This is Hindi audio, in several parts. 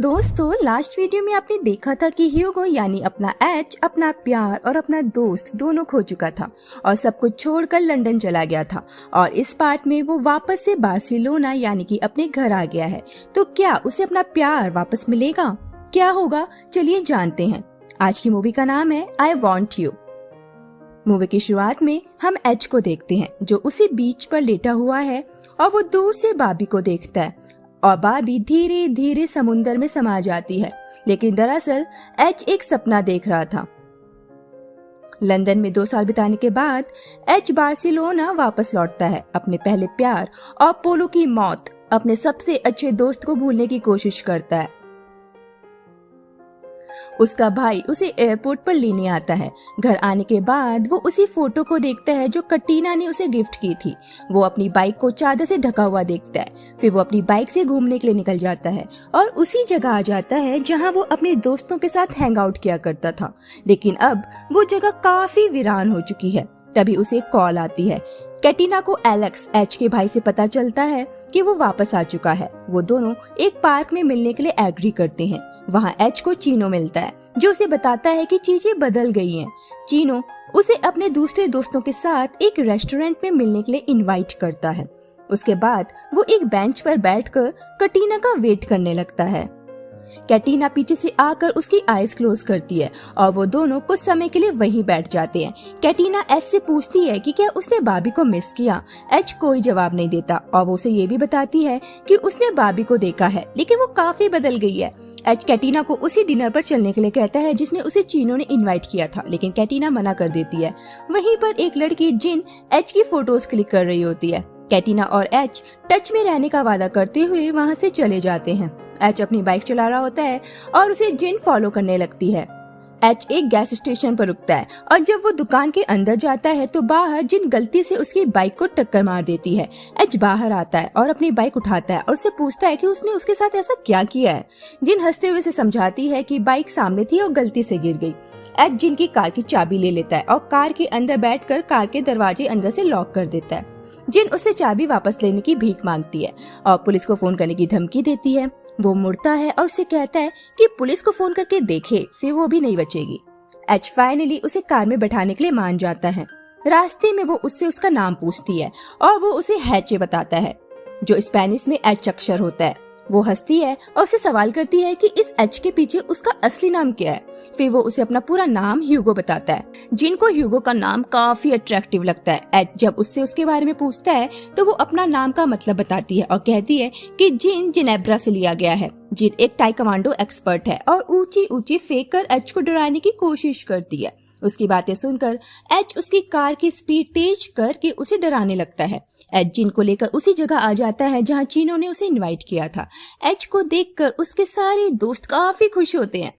दोस्तों, लास्ट वीडियो में आपने देखा था कि ह्यूगो यानी अपना एच अपना प्यार और अपना दोस्त दोनों खो चुका था और सब कुछ छोड़कर लंदन चला गया था और इस पार्ट में वो वापस से बार्सिलोना यानी कि अपने घर आ गया है। तो क्या उसे अपना प्यार वापस मिलेगा? क्या होगा, चलिए जानते हैं। आज की मूवी का नाम है आई वॉन्ट यू। मूवी की शुरुआत में हम एच को देखते हैं जो उसी बीच पर लेटा हुआ है और वो दूर से बाबी को देखता है और बाबी धीरे धीरे समुंदर में समा जाती है। लेकिन दरअसल एच एक सपना देख रहा था। लंदन में 2 साल बिताने के बाद एच बार्सिलोना वापस लौटता है। अपने पहले प्यार और पोलो की मौत, अपने सबसे अच्छे दोस्त को भूलने की कोशिश करता है। उसका भाई उसे एयरपोर्ट पर लेने आता है। घर आने के बाद वो उसी फोटो को देखता है जो कटीना ने उसे गिफ्ट की थी। वो अपनी बाइक को चादर से ढका हुआ देखता है। फिर वो अपनी बाइक से घूमने के लिए निकल जाता है और उसी जगह आ जाता है जहां वो अपने दोस्तों के साथ हैंग आउट किया करता था। लेकिन अब वो जगह काफी वीरान हो चुकी है। तभी उसे एक कॉल आती है। कैटिना को एलेक्स एच के भाई से पता चलता है कि वो वापस आ चुका है। वो दोनों एक पार्क में मिलने के लिए एग्री करते हैं। वहाँ एच को चीनो मिलता है जो उसे बताता है कि चीजें बदल गई हैं। चीनो उसे अपने दूसरे दोस्तों के साथ एक रेस्टोरेंट में मिलने के लिए इनवाइट करता है। उसके बाद वो एक बेंच पर बैठकर कैटिना का वेट करने लगता है। कैटिना पीछे से आकर उसकी आईज क्लोज करती है और वो दोनों कुछ समय के लिए वहीं बैठ जाते हैं। कैटिना एच से पूछती है कि क्या उसने बाबी को मिस किया। एच कोई जवाब नहीं देता और वो उसे ये भी बताती है कि उसने बाबी को देखा है लेकिन वो काफी बदल गई है। एच कैटिना को उसी डिनर पर चलने के लिए कहता है जिसमें उसे चीनो ने इनवाइट किया था, लेकिन कैटिना मना कर देती है। वहीं पर एक लड़की जिन एच की फोटोज क्लिक कर रही होती है। कैटिना और एच टच में रहने का वादा करते हुए वहाँ से चले जाते हैं। एच अपनी बाइक चला रहा होता है और उसे जिन फॉलो करने लगती है। एच एक गैस स्टेशन पर रुकता है और जब वो दुकान के अंदर जाता है तो बाहर जिन गलती से उसकी बाइक को टक्कर मार देती है। एच बाहर आता है और अपनी बाइक उठाता है और उससे पूछता है कि उसने उसके साथ ऐसा क्या किया है। जिन हंसते हुए से समझाती है कि बाइक सामने थी और गलती से गिर गई। एच जिन की कार की चाबी ले लेता है और कार के अंदर बैठकर कार के दरवाजे अंदर से लॉक कर देता है। जिन उससे चाबी वापस लेने की भीख मांगती है और पुलिस को फोन करने की धमकी देती है। वो मुड़ता है और उसे कहता है कि पुलिस को फोन करके देखे, फिर वो भी नहीं बचेगी। एच फाइनली उसे कार में बैठाने के लिए मान जाता है। रास्ते में वो उससे उसका नाम पूछती है और वो उसे हैचे बताता है जो स्पेनिश में एच अक्षर होता है। वो हंसती है और उसे सवाल करती है कि इस एच के पीछे उसका असली नाम क्या है। फिर वो उसे अपना पूरा नाम ह्यूगो बताता है। जिनको ह्यूगो का नाम काफी अट्रैक्टिव लगता है। एच जब उससे उसके बारे में पूछता है तो वो अपना नाम का मतलब बताती है और कहती है कि जिन जिनेब्रा से लिया गया है। जिन एक टाइक्वांडो एक्सपर्ट है और ऊंची ऊंची फेंक कर एच को डराने की कोशिश करती है। उसकी बातें सुनकर एच उसकी कार की स्पीड तेज करके उसे डराने लगता है। एच जिन को लेकर उसी जगह आ जाता है जहां चीनो ने उसे इनवाइट किया था। एच को देखकर उसके सारे दोस्त काफी खुश होते हैं।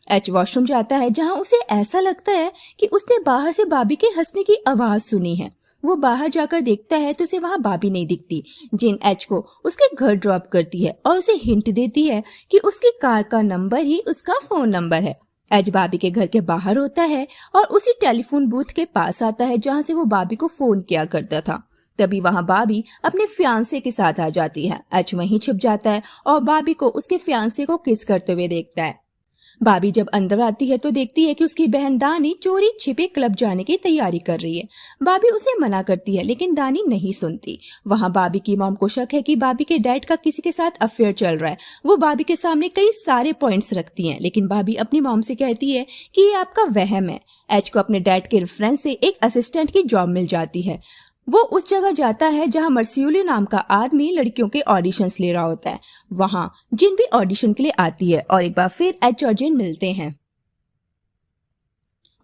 एच वॉशरूम जाता है जहां उसे ऐसा लगता है कि उसने बाहर से बाबी के हंसने की आवाज सुनी है। वो बाहर जाकर देखता है तो उसे वहां बाबी नहीं दिखती। जिन एच को उसके घर ड्रॉप करती है और उसे हिंट देती है कि उसकी कार का नंबर ही उसका फोन नंबर है। एच बाबी के घर के बाहर होता है और उसी टेलीफोन बूथ के पास आता है जहां से वो बाबी को फोन किया करता था। तभी वहां बाबी अपने फियांसे के साथ आ जाती है। एच वहीं छिप जाता है और बाबी को उसके फियांसे को किस करते हुए देखता है। बाबी जब अंदर आती है तो देखती है कि उसकी बहन दानी चोरी छिपे क्लब जाने की तैयारी कर रही है। बाबी उसे मना करती है लेकिन दानी नहीं सुनती। वहां बाबी की मॉम को शक है कि बाबी के डैड का किसी के साथ अफेयर चल रहा है। वो बाबी के सामने कई सारे पॉइंट्स रखती हैं लेकिन बाबी अपनी मॉम से कहती है कि ये आपका वहम है। एच को अपने डैड के रेफरेंस से एक असिस्टेंट की जॉब मिल जाती है। वो उस जगह जाता है जहां मर्सियोली नाम का आदमी लड़कियों के ऑडिशंस ले रहा होता है। वहां जिन भी ऑडिशन के लिए आती है और एक बार फिर एच और जिन मिलते हैं।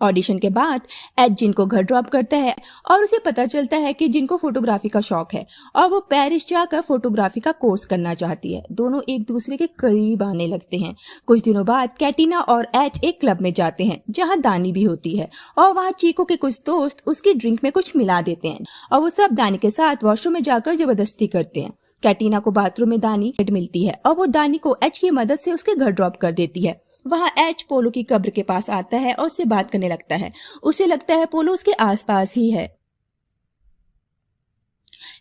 ऑडिशन के बाद एच जिन को घर ड्रॉप करता है और उसे पता चलता है कि जिन को फोटोग्राफी का शौक है और वो पेरिस जाकर फोटोग्राफी का कोर्स करना चाहती है। दोनों एक दूसरे के करीब आने लगते हैं। कुछ दिनों बाद कैटिना और एच एक क्लब में जाते हैं जहां दानी भी होती है और वहां चीको के कुछ दोस्त उसकी ड्रिंक में कुछ मिला देते हैं और वो सब दानी के साथ वॉशरूम में जाकर जबरदस्ती करते हैं। कैटिना को बाथरूम में दानी मिलती है और वो दानी को एच की मदद से उसके घर ड्रॉप कर देती है। वहां एच पोलो की कब्र के पास आता है और उससे बात करने लगता है। उसे लगता है पोलो उसके आसपास ही है।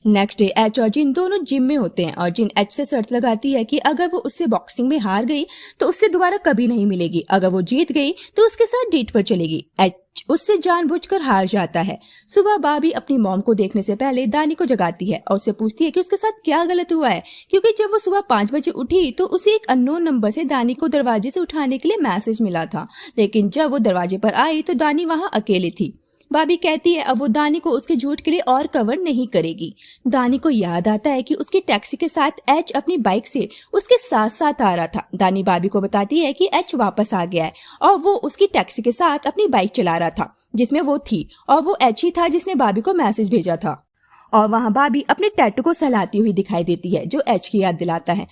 नेक्स्ट डे एच और जिन दोनों जिम में होते हैं और जिन एच से शर्त लगाती है कि अगर वो उससे बॉक्सिंग में हार गई तो उससे दोबारा कभी नहीं मिलेगी, अगर वो जीत गई तो उसके साथ डेट पर चलेगी। एच उससे जानबूझकर हार जाता है। सुबह बाबी अपनी मॉम को देखने से पहले दानी को जगाती है और उससे पूछती है कि उसके साथ क्या गलत हुआ है, क्योंकि जब वो सुबह 5 बजे उठी तो उसे एक अननोन नंबर से दानी को दरवाजे से उठाने के लिए मैसेज मिला था, लेकिन जब वो दरवाजे पर आई तो दानी वहां अकेले थी। बाबी कहती है अब वो दानी को उसके झूठ के लिए और कवर नहीं करेगी। दानी को याद आता है कि उसकी टैक्सी के साथ एच अपनी बाइक से उसके साथ साथ आ रहा था। दानी बाबी को बताती है कि एच वापस आ गया है और वो उसकी टैक्सी के साथ अपनी बाइक चला रहा था जिसमें वो थी, और वो एच ही था जिसने बाबी को मैसेज भेजा था। और वहां बाबी अपने टैटू को सहलाती हुई दिखाई देती है जो एच की याद दिलाता है।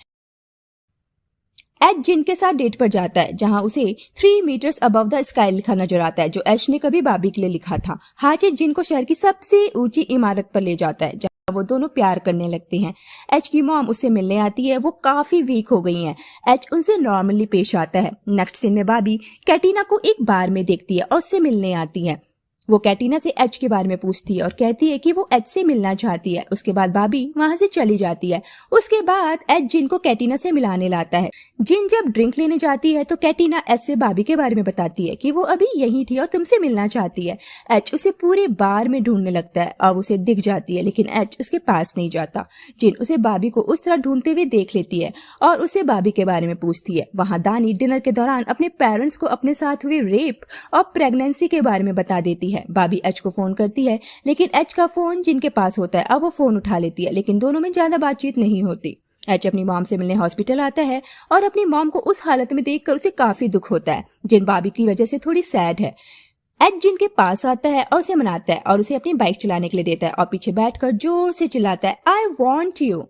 एच जिन के साथ डेट पर जाता है जहां उसे 3 मीटर्स अबव द स्काई लिखा नजर आता है जो एच ने कभी बाबी के लिए लिखा था। हाजी जिन को शहर की सबसे ऊंची इमारत पर ले जाता है जहां वो दोनों प्यार करने लगते हैं। एच की मॉम उससे मिलने आती है, वो काफी वीक हो गई हैं। एच उनसे नॉर्मली पेश आता है। नेक्स्ट सीन में बाबी कैटिना को एक बार में देखती है और उससे मिलने आती है। वो कैटिना से एच के बारे में पूछती है और कहती है कि वो एच से मिलना चाहती है। उसके बाद बाबी वहां से चली जाती है। उसके बाद एच जिन को कैटिना से मिलाने लाता है। जिन जब ड्रिंक लेने जाती है तो कैटिना एच से बाबी के बारे में बताती है कि वो अभी यहीं थी और तुमसे मिलना चाहती है। एच उसे पूरे बार में ढूंढने लगता है और उसे दिख जाती है, लेकिन एच उसके पास नहीं जाता। जिन उसे बाबी को उस तरह ढूंढते हुए देख लेती है और उसे बाबी के बारे में पूछती है। वहां दानी डिनर के दौरान अपने पेरेंट्स को अपने साथ हुए रेप और प्रेगनेंसी के बारे में बता देती है। बाबी एच को फोन करती है, लेकिन एच का फोन जिनके पास होता है अब वो फोन उठा लेती है, लेकिन दोनों में ज्यादा बातचीत नहीं होती। एच अपनी मॉम से मिलने हॉस्पिटल आता है और अपनी मॉम को उस हालत में देखकर उसे काफी दुख होता है। जिन बाबी की वजह से थोड़ी सैड है। एच जिन के पास आता है और उसे मनाता है और उसे अपनी बाइक चलाने के लिए देता है और पीछे बैठकर जोर से चिल्लाता है, आई वॉन्ट यू।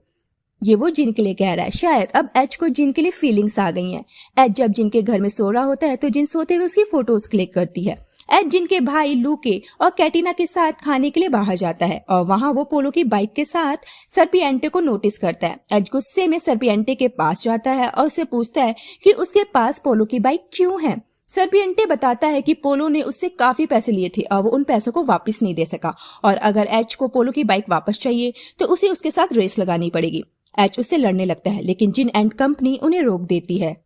ये वो जिन के लिए कह रहा है। शायद अब एच को जिन के लिए फीलिंग्स आ गई हैं। एच जब जिन के घर में सो रहा होता है तो जिन सोते हुए उसकी फोटोज क्लिक करती है। एच जिन के भाई लूके और कैटिना के साथ खाने के लिए बाहर जाता है और वहां वो पोलो की बाइक के साथ सर्पिएंटे को नोटिस करता है। एच गुस्से में सर्पिएंटे के पास जाता है और उससे पूछता है कि उसके पास पोलो की बाइक क्यों है। सर्पिएंटे बताता है कि पोलो ने उससे काफी पैसे लिए थे और वो उन पैसों को वापस नहीं दे सका, और अगर एच को पोलो की बाइक वापस चाहिए तो उसे उसके साथ रेस लगानी पड़ेगी। एच उससे लड़ने लगता है, लेकिन जिन एंड कंपनी उन्हें रोक देती है।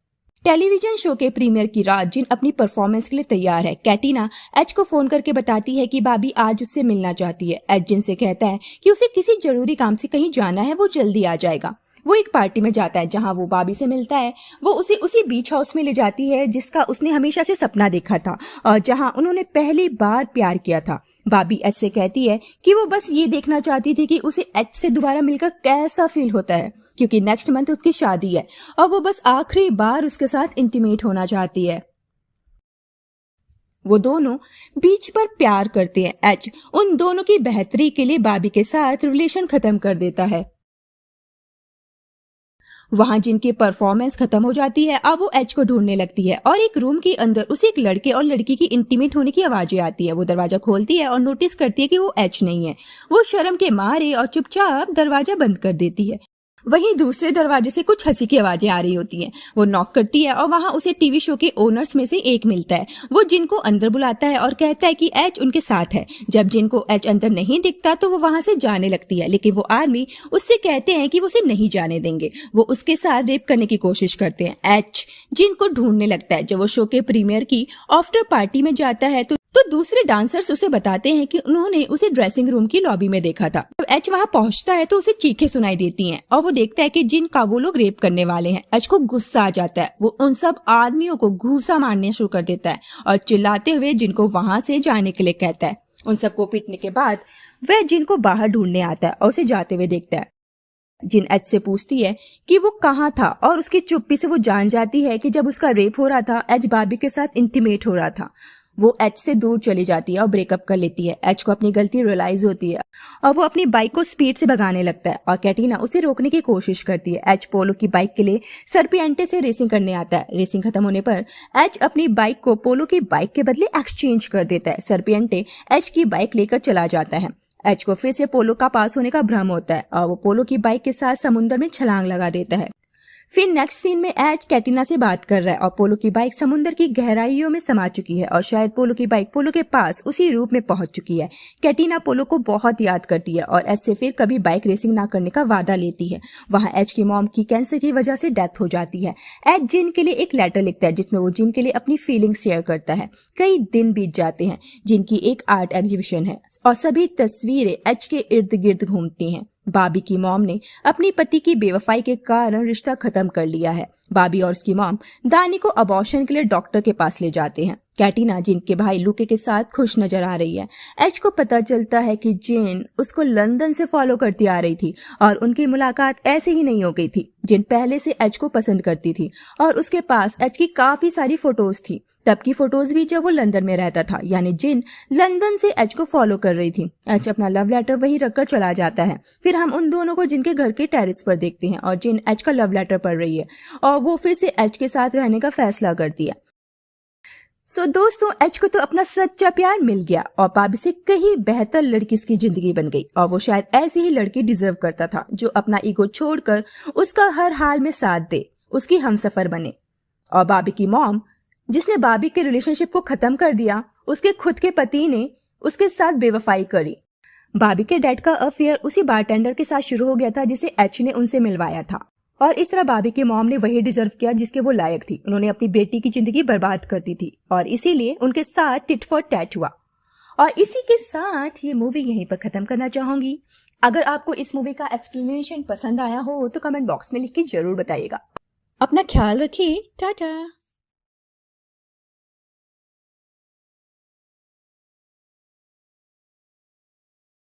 टेलीविजन शो के प्रीमियर की रात जिन अपनी परफॉर्मेंस के लिए तैयार है। कैटिना एच को फोन करके बताती है कि बाबी आज उससे मिलना चाहती है। एच जिन से कहता है कि उसे किसी जरूरी काम से कहीं जाना है, वो जल्दी आ जाएगा। वो एक पार्टी में जाता है जहां वो बाबी से मिलता है। वो उसे उसी बीच हाउस में ले जाती है जिसका उसने हमेशा से सपना देखा था और जहां उन्होंने पहली बार प्यार किया था। बाबी एच से कहती है कि वो बस ये देखना चाहती थी कि उसे एच से दोबारा मिलकर कैसा फील होता है, क्योंकि नेक्स्ट मंथ उसकी शादी है और वो बस आखिरी बार उसके साथ इंटीमेट होना चाहती है। वो दोनों बीच पर प्यार करते हैं। एच उन दोनों की बेहतरी के लिए बाबी के साथ रिलेशन खत्म कर देता है। वहां जिनकी परफॉर्मेंस खत्म हो जाती है अब वो एच को ढूंढने लगती है और एक रूम के अंदर उसे एक लड़के और लड़की की इंटीमेट होने की आवाजें आती है। वो दरवाजा खोलती है और नोटिस करती है कि वो एच नहीं है। वो शर्म के मारे और चुपचाप दरवाजा बंद कर देती है। वहीं दूसरे दरवाजे से कुछ हंसी की आवाजें आ रही होती हैं। वो नॉक करती है और वहां उसे टीवी शो के ओनर्स में से एक मिलता है। वो जिनको अंदर बुलाता है और कहता है कि एच उनके साथ है। जब जिनको एच अंदर नहीं दिखता तो वो वहां से जाने लगती है, लेकिन वो आर्मी उससे कहते हैं कि वो उसे नहीं जाने देंगे। वो उसके साथ रेप करने की कोशिश करते हैं। एच जिनको ढूंढने लगता है। जब वो शो के प्रीमियर की आफ्टर पार्टी में जाता है तो दूसरे डांसर्स उसे बताते हैं कि उन्होंने उसे ड्रेसिंग रूम की लॉबी में देखा था। जब एच वहां पहुंचता है तो उसे चीखें सुनाई देती हैं और वो देखता है कि जिनका वो लोग रेप करने वाले हैं। एच को गुस्सा आ जाता है। वो उन सब आदमियों को घूसा मारने शुरू कर देता है और चिल्लाते हुए जिनको वहां से जाने के लिए कहता है। उन सबको पीटने के बाद वह जिनको बाहर ढूंढने आता है और उसे जाते हुए देखता है। जिन एच से पूछती है कि वो कहाँ था और उसकी चुप्पी से वो जान जाती है कि जब उसका रेप हो रहा था एच बाबी के साथ इंटीमेट हो रहा था। वो एच से दूर चली जाती है और ब्रेकअप कर लेती है। एच को अपनी गलती रियलाइज होती है और वो अपनी बाइक को स्पीड से भगाने लगता है और कैटिना उसे रोकने की कोशिश करती है। एच पोलो की बाइक के लिए सर्पिएंटे से रेसिंग करने आता है। रेसिंग खत्म होने पर एच अपनी बाइक को पोलो की बाइक के बदले एक्सचेंज कर देता है। सर्पिएंटे एच की बाइक लेकर चला जाता है। एच को फिर से पोलो का पास होने का भ्रम होता है और वो पोलो की बाइक के साथ समुद्र में छलांग लगा देता है। फिर नेक्स्ट सीन में एच कैटिना से बात कर रहा है और पोलो की बाइक समुद्र की गहराइयों में समा चुकी है और शायद पोलो की बाइक पोलो के पास उसी रूप में पहुंच चुकी है। कैटिना पोलो को बहुत याद करती है और एच से फिर कभी बाइक रेसिंग ना करने का वादा लेती है। वहां एच की मॉम की कैंसर की वजह से डेथ हो जाती है। एच जिन के लिए एक लेटर लिखता है जिसमें वो जिन के लिए अपनी फीलिंग्स शेयर करता है। कई दिन बीत जाते हैं। जिनकी एक आर्ट एग्जीबिशन है और सभी तस्वीरें एच के इर्द गिर्द घूमती हैं। बाबी की मॉम ने अपनी पति की बेवफाई के कारण रिश्ता खत्म कर लिया है। बाबी और उसकी मॉम दानी को अबॉर्शन के लिए डॉक्टर के पास ले जाते हैं। कैटिना जिन के भाई लुके के साथ खुश नजर आ रही है। एच को पता चलता है कि जिन उसको लंदन से फॉलो करती आ रही थी और उनकी मुलाकात ऐसे ही नहीं हो गई थी। जिन पहले से एच को पसंद करती थी और उसके पास एच की काफी सारी फोटोज थी, तब की फोटोज भी जब वो लंदन में रहता था, यानी जिन लंदन से एच को फॉलो कर रही थी। एच अपना लव लेटर वहीं रखकर चला जाता है। फिर हम उन दोनों को जिनके घर के टेरेस पर देखते हैं और जिन एच का लव लेटर पढ़ रही है और वो फिर से एच के साथ रहने का फैसला करती है। दोस्तों, एच को तो अपना सच्चा प्यार मिल गया और बाबी से कहीं बेहतर लड़की उसकी जिंदगी बन गई और वो शायद ऐसी ही लड़की डिजर्व करता था जो अपना ईगो छोड़कर उसका हर हाल में साथ दे, उसकी हमसफर बने। और बाबी की मॉम जिसने बाबी के रिलेशनशिप को खत्म कर दिया, उसके खुद के पति ने उसके साथ बेवफाई करी। बाबी के डैड का अफेयर उसी बारटेंडर के साथ शुरू हो गया था जिसे एच ने उनसे मिलवाया था और इस तरह बाबी के मॉम ने वही डिजर्व किया जिसके वो लायक थी। उन्होंने अपनी बेटी की जिंदगी बर्बाद कर दी थी और इसीलिए उनके साथ टिट फॉर टैट हुआ। और इसी के साथ ये मूवी यहीं पर खत्म करना चाहूंगी। अगर आपको इस मूवी का एक्सप्लेनेशन पसंद आया हो तो कमेंट बॉक्स में लिख के जरूर बताइएगा। अपना ख्याल रखिए। टाटा।